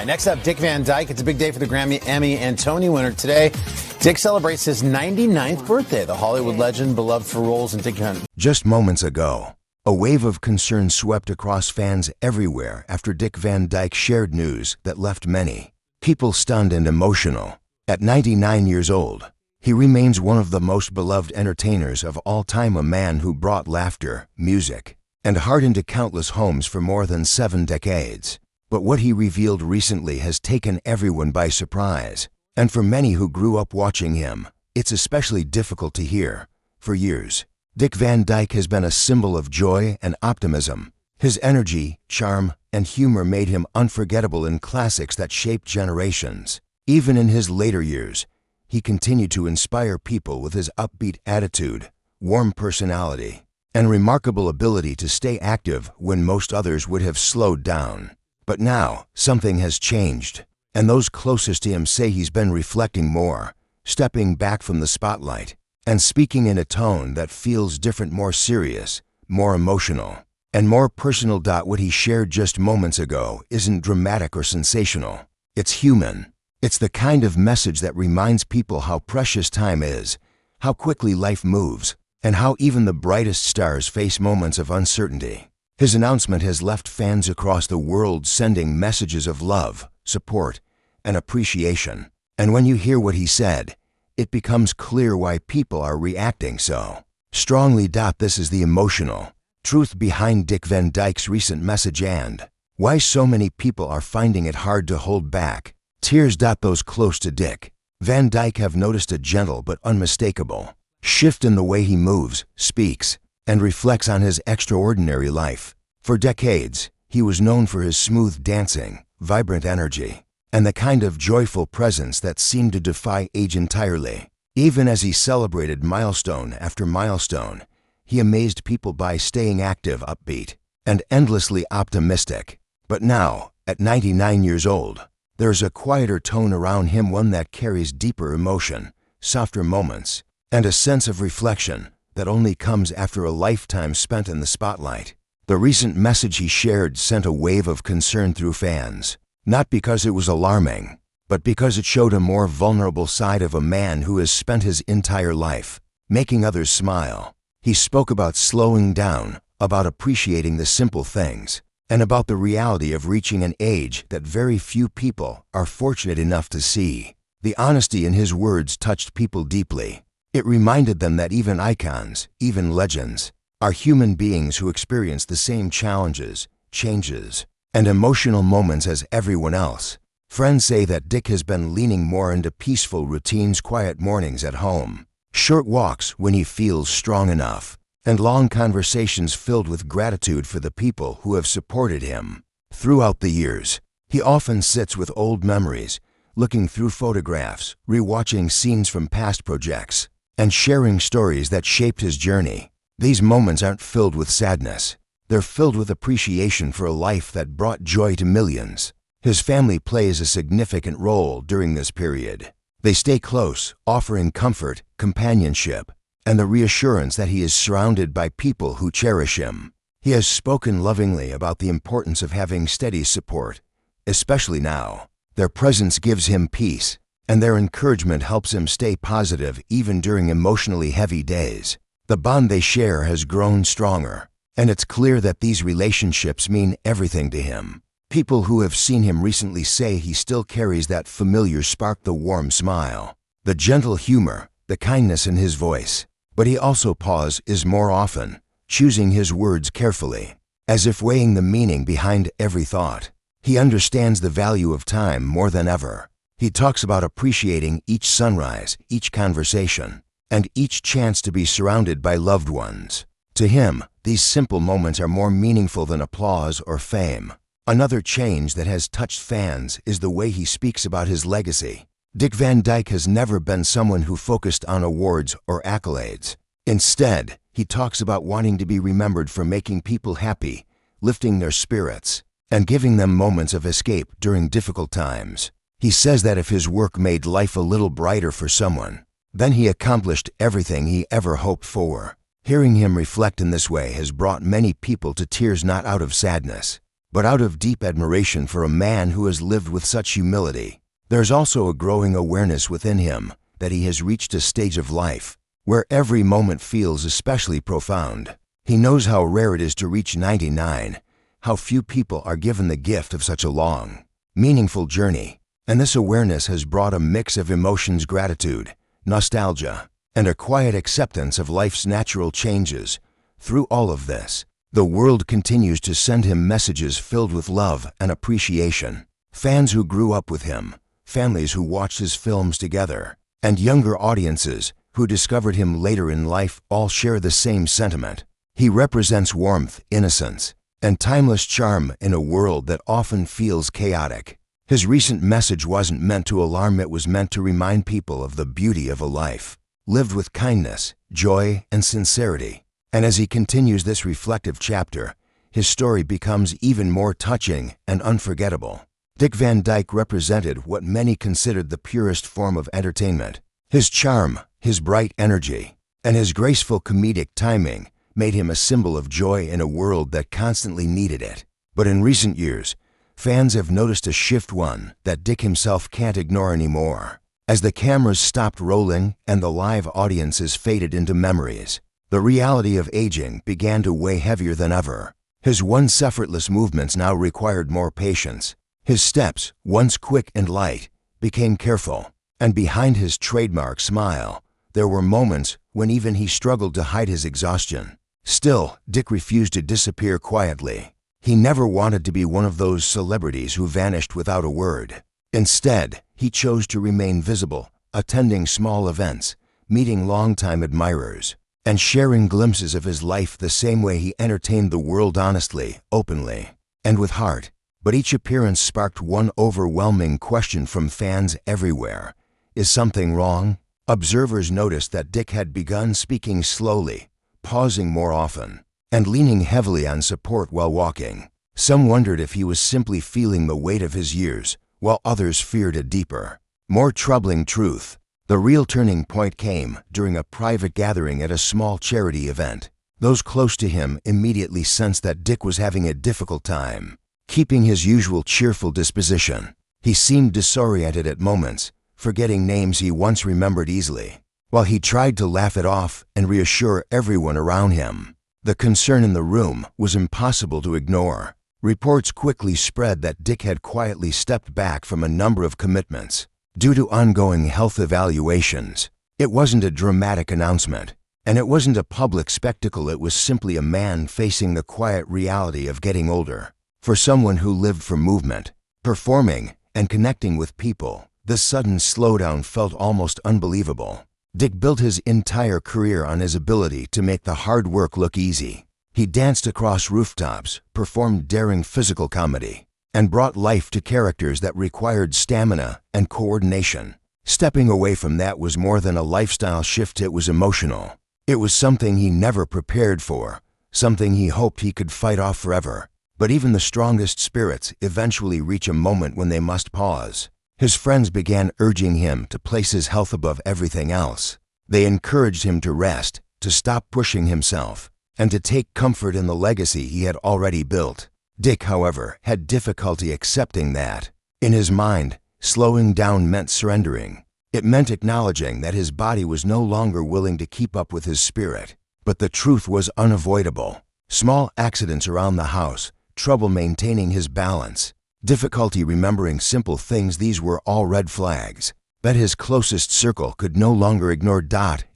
Next up, Dick Van Dyke. It's a big day for the Grammy, Emmy, and Tony winner today. Dick celebrates his 99th birthday. The Hollywood legend, beloved for roles in Dick Hunt. Just moments ago, a wave of concern swept across fans everywhere after Dick Van Dyke shared news that left many people stunned and emotional. At 99 years old, he remains one of the most beloved entertainers of all time, a man who brought laughter, music, and heart into countless homes for more than 7 decades. But what he revealed recently has taken everyone by surprise. And for many who grew up watching him, it's especially difficult to hear. For years, Dick Van Dyke has been a symbol of joy and optimism. His energy, charm, and humor made him unforgettable in classics that shaped generations. Even in his later years, he continued to inspire people with his upbeat attitude, warm personality, and remarkable ability to stay active when most others would have slowed down. But now, something has changed, and those closest to him say he's been reflecting more, stepping back from the spotlight, and speaking in a tone that feels different, more serious, more emotional, and more personal. What he shared just moments ago isn't dramatic or sensational. It's human. It's the kind of message that reminds people how precious time is, how quickly life moves, and how even the brightest stars face moments of uncertainty. His announcement has left fans across the world sending messages of love, support, and appreciation. And when you hear what he said, it becomes clear why people are reacting so strongly. This is the emotional truth behind Dick Van Dyke's recent message and why so many people are finding it hard to hold back tears. Those close to Dick Van Dyke have noticed a gentle but unmistakable shift in the way he moves, speaks, and reflects on his extraordinary life. For decades, he was known for his smooth dancing, vibrant energy, and the kind of joyful presence that seemed to defy age entirely. Even as he celebrated milestone after milestone, he amazed people by staying active, upbeat, and endlessly optimistic. But now, at 99 years old, there's a quieter tone around him, one that carries deeper emotion, softer moments, and a sense of reflection that only comes after a lifetime spent in the spotlight. The recent message he shared sent a wave of concern through fans, not because it was alarming, but because it showed a more vulnerable side of a man who has spent his entire life making others smile. He spoke about slowing down, about appreciating the simple things, and about the reality of reaching an age that very few people are fortunate enough to see. The honesty in his words touched people deeply. It reminded them that even icons, even legends, are human beings who experience the same challenges, changes, and emotional moments as everyone else. Friends say that Dick has been leaning more into peaceful routines, quiet mornings at home, short walks when he feels strong enough, and long conversations filled with gratitude for the people who have supported him throughout the years. He often sits with old memories, looking through photographs, rewatching scenes from past projects, and sharing stories that shaped his journey. These moments aren't filled with sadness. They're filled with appreciation for a life that brought joy to millions. His family plays a significant role during this period. They stay close, offering comfort, companionship, and the reassurance that he is surrounded by people who cherish him. He has spoken lovingly about the importance of having steady support, especially now. Their presence gives him peace, and their encouragement helps him stay positive even during emotionally heavy days. The bond they share has grown stronger, and it's clear that these relationships mean everything to him. People who have seen him recently say he still carries that familiar spark, the warm smile, the gentle humor, the kindness in his voice. But he also pauses more often, choosing his words carefully, as if weighing the meaning behind every thought. He understands the value of time more than ever. He talks about appreciating each sunrise, each conversation, and each chance to be surrounded by loved ones. To him, these simple moments are more meaningful than applause or fame. Another change that has touched fans is the way he speaks about his legacy. Dick Van Dyke has never been someone who focused on awards or accolades. Instead, he talks about wanting to be remembered for making people happy, lifting their spirits, and giving them moments of escape during difficult times. He says that if his work made life a little brighter for someone, then he accomplished everything he ever hoped for. Hearing him reflect in this way has brought many people to tears, not out of sadness, but out of deep admiration for a man who has lived with such humility. There's also a growing awareness within him that he has reached a stage of life where every moment feels especially profound. He knows how rare it is to reach 99, how few people are given the gift of such a long, meaningful journey, and this awareness has brought a mix of emotions: gratitude, nostalgia, and a quiet acceptance of life's natural changes. Through all of this, the world continues to send him messages filled with love and appreciation. Fans who grew up with him, families who watched his films together, and younger audiences who discovered him later in life all share the same sentiment. He represents warmth, innocence, and timeless charm in a world that often feels chaotic. His recent message wasn't meant to alarm, it was meant to remind people of the beauty of a life lived with kindness, joy, and sincerity. And as he continues this reflective chapter, his story becomes even more touching and unforgettable. Dick Van Dyke represented what many considered the purest form of entertainment. His charm, his bright energy, and his graceful comedic timing made him a symbol of joy in a world that constantly needed it. But in recent years, fans have noticed a shift, one that Dick himself can't ignore anymore. As the cameras stopped rolling and the live audiences faded into memories, the reality of aging began to weigh heavier than ever. His once effortless movements now required more patience. His steps, once quick and light, became careful, and behind his trademark smile, there were moments when even he struggled to hide his exhaustion. Still, Dick refused to disappear quietly. He never wanted to be one of those celebrities who vanished without a word. Instead, he chose to remain visible, attending small events, meeting longtime admirers, and sharing glimpses of his life the same way he entertained the world: honestly, openly, and with heart. But each appearance sparked one overwhelming question from fans everywhere: is something wrong? Observers noticed that Dick had begun speaking slowly, pausing more often, and leaning heavily on support while walking. Some wondered if he was simply feeling the weight of his years, while others feared a deeper, more troubling truth. The real turning point came during a private gathering at a small charity event. Those close to him immediately sensed that Dick was having a difficult time keeping his usual cheerful disposition. He seemed disoriented at moments, forgetting names he once remembered easily. While he tried to laugh it off and reassure everyone around him, the concern in the room was impossible to ignore. Reports quickly spread that Dick had quietly stepped back from a number of commitments due to ongoing health evaluations. It wasn't a dramatic announcement, and it wasn't a public spectacle. It was simply a man facing the quiet reality of getting older. For someone who lived for movement, performing, and connecting with people, this sudden slowdown felt almost unbelievable. Dick built his entire career on his ability to make the hard work look easy. He danced across rooftops, performed daring physical comedy, and brought life to characters that required stamina and coordination. Stepping away from that was more than a lifestyle shift, it was emotional. It was something he never prepared for, something he hoped he could fight off forever. But even the strongest spirits eventually reach a moment when they must pause. His friends began urging him to place his health above everything else. They encouraged him to rest, to stop pushing himself, and to take comfort in the legacy he had already built. Dick, however, had difficulty accepting that. In his mind, slowing down meant surrendering. It meant acknowledging that his body was no longer willing to keep up with his spirit. But the truth was unavoidable. Small accidents around the house, trouble maintaining his balance, difficulty remembering simple things, these were all red flags that his closest circle could no longer ignore.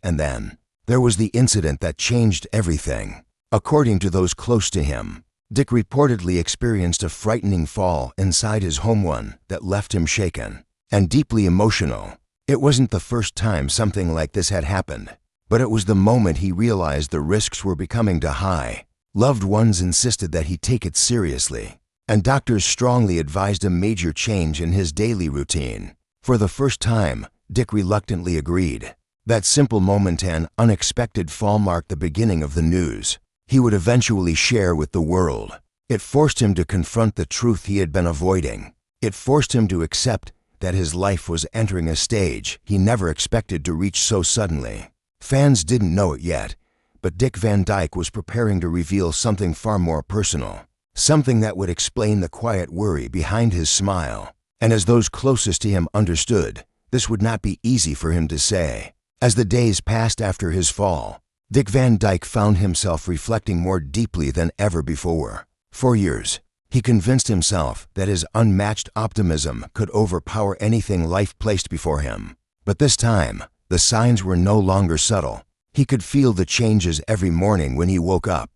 And then there was the incident that changed everything. According to those close to him, Dick reportedly experienced a frightening fall inside his home, one that left him shaken and deeply emotional. It wasn't the first time something like this had happened, but it was the moment he realized the risks were becoming too high. Loved ones insisted that he take it seriously, and doctors strongly advised a major change in his daily routine. For the first time, Dick reluctantly agreed. That simple moment, an unexpected fall, marked the beginning of the news he would eventually share with the world. It forced him to confront the truth he had been avoiding. It forced him to accept that his life was entering a stage he never expected to reach so suddenly. Fans didn't know it yet, but Dick Van Dyke was preparing to reveal something far more personal. something that would explain the quiet worry behind his smile. And as those closest to him understood, this would not be easy for him to say. As the days passed after his fall, Dick Van Dyke found himself reflecting more deeply than ever before. For years, he convinced himself that his unmatched optimism could overpower anything life placed before him. But this time, the signs were no longer subtle. He could feel the changes every morning when he woke up.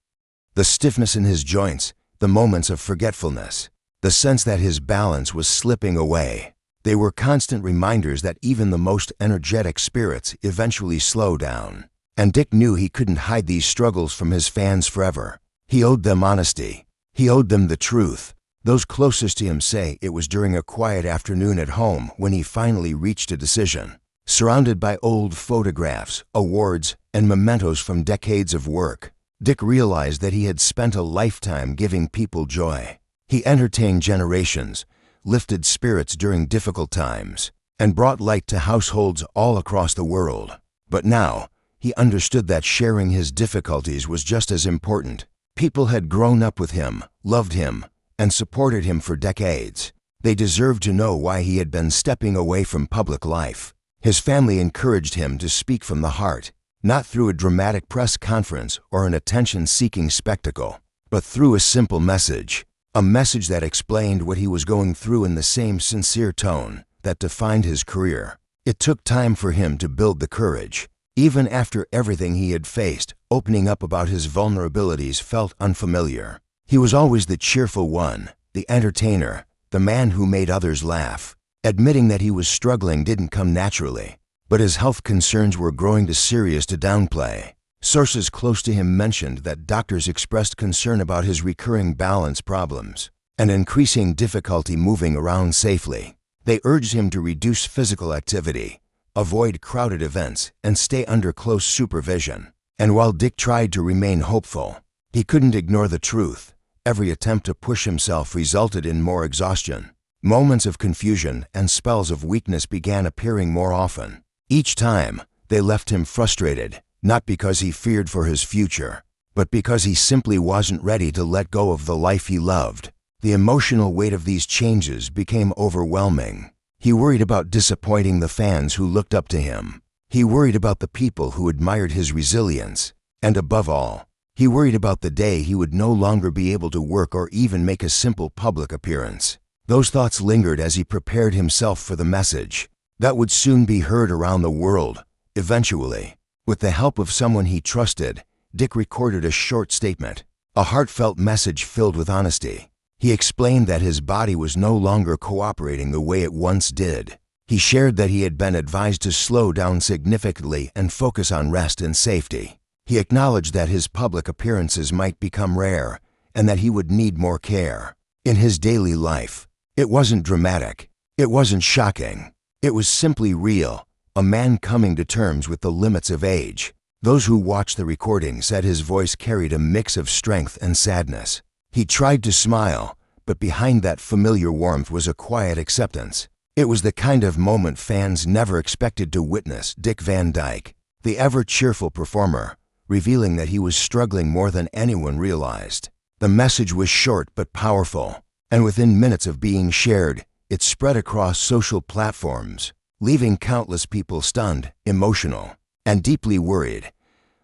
The stiffness in his joints, the moments of forgetfulness, the sense that his balance was slipping away. They were constant reminders that even the most energetic spirits eventually slow down. And Dick knew he couldn't hide these struggles from his fans forever. He owed them honesty. He owed them the truth. Those closest to him say it was during a quiet afternoon at home when he finally reached a decision. Surrounded by old photographs, awards, and mementos from decades of work, Dick realized that he had spent a lifetime giving people joy. He entertained generations, lifted spirits during difficult times, and brought light to households all across the world. But now, he understood that sharing his difficulties was just as important. People had grown up with him, loved him, and supported him for decades. They deserved to know why he had been stepping away from public life. His family encouraged him to speak from the heart, not through a dramatic press conference or an attention-seeking spectacle, but through a simple message, a message that explained what he was going through in the same sincere tone that defined his career. It took time for him to build the courage. Even after everything he had faced, opening up about his vulnerabilities felt unfamiliar. He was always the cheerful one, the entertainer, the man who made others laugh. Admitting that he was struggling didn't come naturally, but his health concerns were growing too serious to downplay. Sources close to him mentioned that doctors expressed concern about his recurring balance problems and increasing difficulty moving around safely. They urged him to reduce physical activity, avoid crowded events, and stay under close supervision. And while Dick tried to remain hopeful, he couldn't ignore the truth. Every attempt to push himself resulted in more exhaustion. Moments of confusion and spells of weakness began appearing more often. Each time, they left him frustrated, not because he feared for his future, but because he simply wasn't ready to let go of the life he loved. The emotional weight of these changes became overwhelming. He worried about disappointing the fans who looked up to him. He worried about the people who admired his resilience. And above all, he worried about the day he would no longer be able to work or even make a simple public appearance. Those thoughts lingered as he prepared himself for the message that would soon be heard around the world. Eventually, with the help of someone he trusted, Dick recorded a short statement, a heartfelt message filled with honesty. He explained that his body was no longer cooperating the way it once did. He shared that he had been advised to slow down significantly and focus on rest and safety. He acknowledged that his public appearances might become rare and that he would need more care. In his daily life, it wasn't dramatic. It wasn't shocking. It was simply real, a man coming to terms with the limits of age. Those who watched the recording said his voice carried a mix of strength and sadness. He tried to smile, but behind that familiar warmth was a quiet acceptance. It was the kind of moment fans never expected to witness. Dick Van Dyke, the ever-cheerful performer, revealing that he was struggling more than anyone realized. The message was short but powerful, and within minutes of being shared, it spread across social platforms, leaving countless people stunned, emotional, and deeply worried.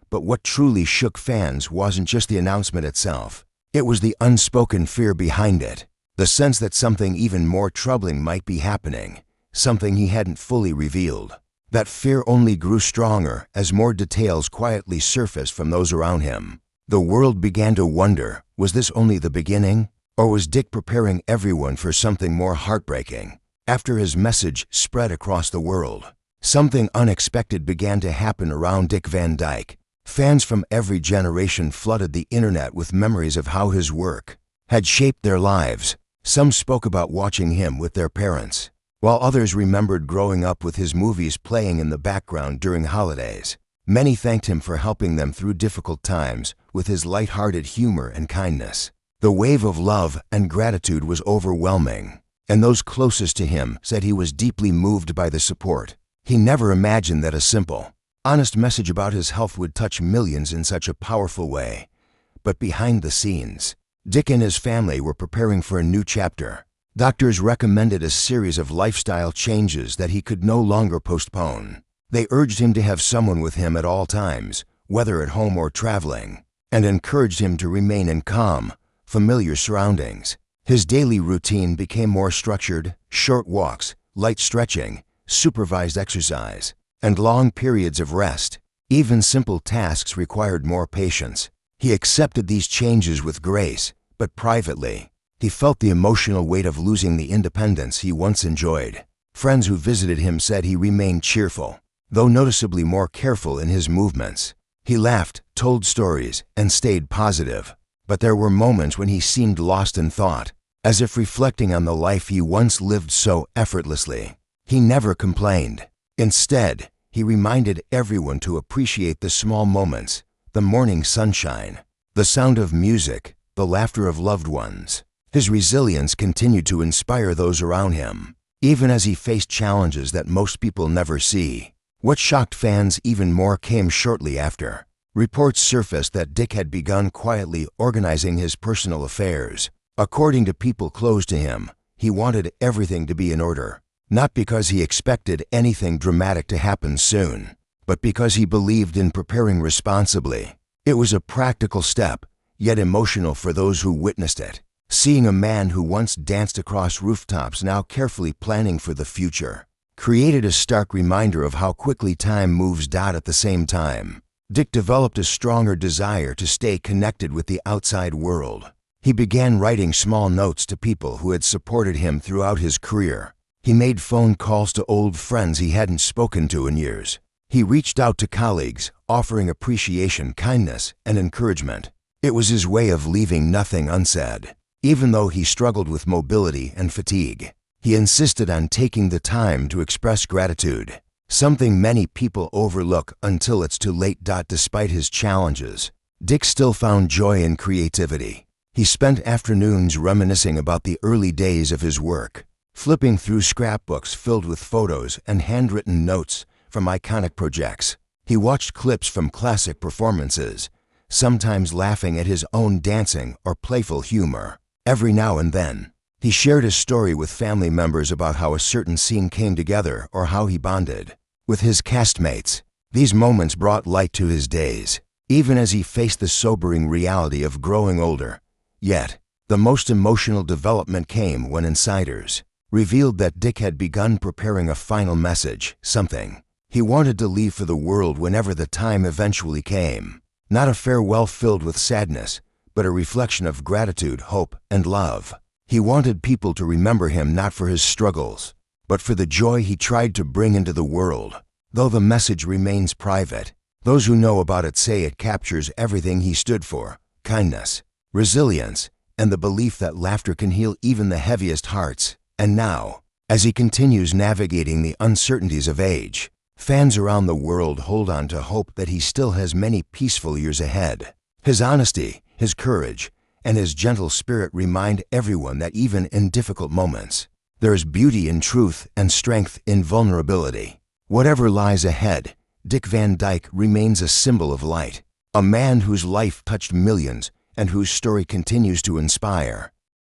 But what truly shook fans wasn't just the announcement itself. It was the unspoken fear behind it, the sense that something even more troubling might be happening, something he hadn't fully revealed. That fear only grew stronger as more details quietly surfaced from those around him. The world began to wonder, was this only the beginning? Or was Dick preparing everyone for something more heartbreaking? After his message spread across the world, something unexpected began to happen around Dick Van Dyke. Fans from every generation flooded the internet with memories of how his work had shaped their lives. Some spoke about watching him with their parents, while others remembered growing up with his movies playing in the background during holidays. Many thanked him for helping them through difficult times with his light-hearted humor and kindness. The wave of love and gratitude was overwhelming, and those closest to him said he was deeply moved by the support. He never imagined that a simple, honest message about his health would touch millions in such a powerful way. But behind the scenes, Dyke and his family were preparing for a new chapter. Doctors recommended a series of lifestyle changes that he could no longer postpone. They urged him to have someone with him at all times, whether at home or traveling, and encouraged him to remain in calm, familiar surroundings. His daily routine became more structured: short walks, light stretching, supervised exercise, and long periods of rest. Even simple tasks required more patience. He accepted these changes with grace, but privately, he felt the emotional weight of losing the independence he once enjoyed. Friends who visited him said he remained cheerful, though noticeably more careful in his movements. He laughed, told stories, and stayed positive. But there were moments when he seemed lost in thought, as if reflecting on the life he once lived so effortlessly. He never complained. Instead, he reminded everyone to appreciate the small moments: the morning sunshine, the sound of music, the laughter of loved ones. His resilience continued to inspire those around him, even as he faced challenges that most people never see. What shocked fans even more came shortly after. Reports surfaced that Dyke had begun quietly organizing his personal affairs. According to people close to him, he wanted everything to be in order, not because he expected anything dramatic to happen soon, but because he believed in preparing responsibly. It was a practical step, yet emotional for those who witnessed it. Seeing a man who once danced across rooftops now carefully planning for the future created a stark reminder of how quickly time moves. At the same time, Dyke developed a stronger desire to stay connected with the outside world. He began writing small notes to people who had supported him throughout his career. He made phone calls to old friends he hadn't spoken to in years. He reached out to colleagues, offering appreciation, kindness, and encouragement. It was his way of leaving nothing unsaid. Even though he struggled with mobility and fatigue, he insisted on taking the time to express gratitude, something many people overlook until it's too late. Despite his challenges, Dyke still found joy in creativity. He spent afternoons reminiscing about the early days of his work, flipping through scrapbooks filled with photos and handwritten notes from iconic projects. He watched clips from classic performances, sometimes laughing at his own dancing or playful humor. Every now and then, he shared a story with family members about how a certain scene came together or how he bonded with his castmates. These moments brought light to his days, even as he faced the sobering reality of growing older. Yet, the most emotional development came when insiders revealed that Dyke had begun preparing a final message, something he wanted to leave for the world whenever the time eventually came. Not a farewell filled with sadness, but a reflection of gratitude, hope, and love. He wanted people to remember him not for his struggles, but for the joy he tried to bring into the world. Though the message remains private, those who know about it say it captures everything he stood for: kindness, resilience, and the belief that laughter can heal even the heaviest hearts. And now, as he continues navigating the uncertainties of age, fans around the world hold on to hope that he still has many peaceful years ahead. His honesty, his courage, and his gentle spirit remind everyone that even in difficult moments, there is beauty in truth and strength in vulnerability. Whatever lies ahead, Dyke Van Dyke remains a symbol of light, a man whose life touched millions and whose story continues to inspire.